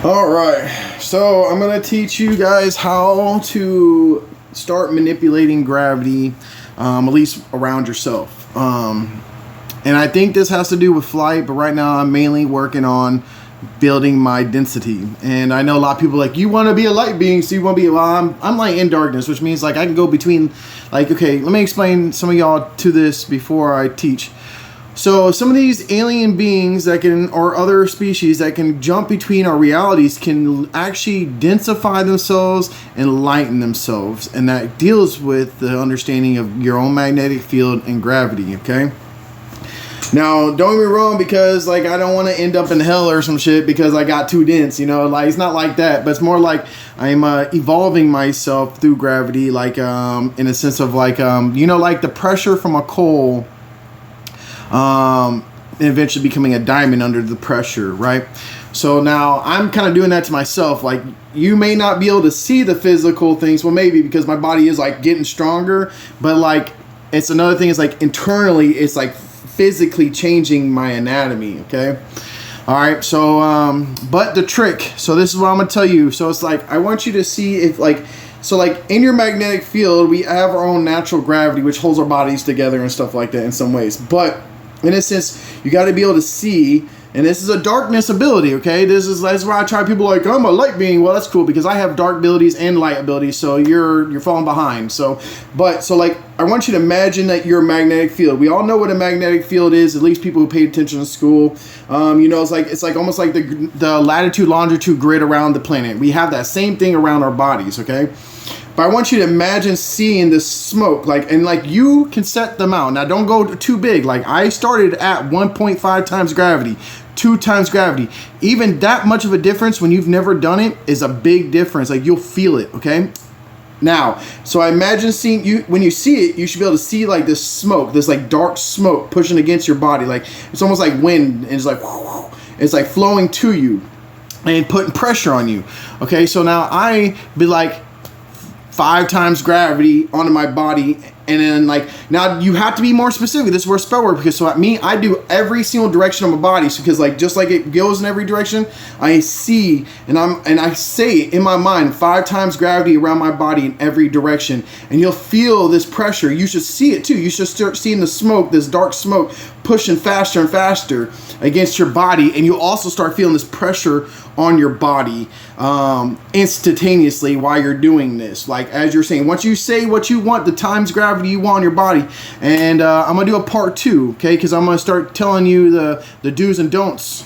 All right, so I'm gonna teach you guys how to start manipulating gravity, at least around yourself. And I think this has to do with flight, but right now I'm mainly working on building my density. And I know a lot of people are like, you want to be a light being, so you want to be, well, I'm light in darkness, which means like I can go between, like, okay, let me explain some of y'all to this before I teach. So some of these alien beings that can, or other species that can jump between our realities, can actually densify themselves and lighten themselves, and that deals with the understanding of your own magnetic field and gravity. Okay. Now, don't get me wrong, because like I don't want to end up in hell or some shit because I got too dense, you know. Like, it's not like that, but it's more like I'm evolving myself through gravity, like in a sense of like you know, like the pressure from a coal. And eventually becoming a diamond under the pressure, right? So now I'm kind of doing that to myself. Like, you may not be able to see the physical things, well, maybe because my body is like getting stronger, but like it's another thing is like internally it's like physically changing my anatomy. Okay, all right. So but the trick, so this is what I'm gonna tell you. So it's like I want you to see if like, so like in your magnetic field we have our own natural gravity which holds our bodies together and stuff like that in some ways, but in a sense, you got to be able to see, and this is a darkness ability, okay? That's why I try people like, I'm a light being. Well, that's cool because I have dark abilities and light abilities, so you're falling behind. So like I want you to imagine that you're a magnetic field. We all know what a magnetic field is, at least people who paid attention in school. You know, it's like almost like the latitude longitude grid around the planet. We have that same thing around our bodies, okay? But I want you to imagine seeing this smoke, like, and like you can set them out. Now, don't go too big. Like, I started at 1.5 times gravity, 2 times gravity. Even that much of a difference when you've never done it is a big difference. Like, you'll feel it, okay? Now, so I imagine seeing you, when you see it, you should be able to see like this smoke, this like dark smoke pushing against your body. Like, it's almost like wind, and it's like, it's like flowing to you and putting pressure on you. Okay, so now I be like, 5 times gravity onto my body, and then like, now you have to be more specific. This is where spell work, because so I do every single direction of my body, so because like just like it goes in every direction, I see and I say in my mind 5 times gravity around my body in every direction, and you'll feel this pressure. You should see it too. You should start seeing the smoke, this dark smoke pushing faster and faster against your body, and you'll also start feeling this pressure on your body instantaneously while you're doing this. Like, as you're saying, once you say what you want, the times gravity you want on your body, and I'm gonna do a part 2, okay, because I'm gonna start telling you the do's and don'ts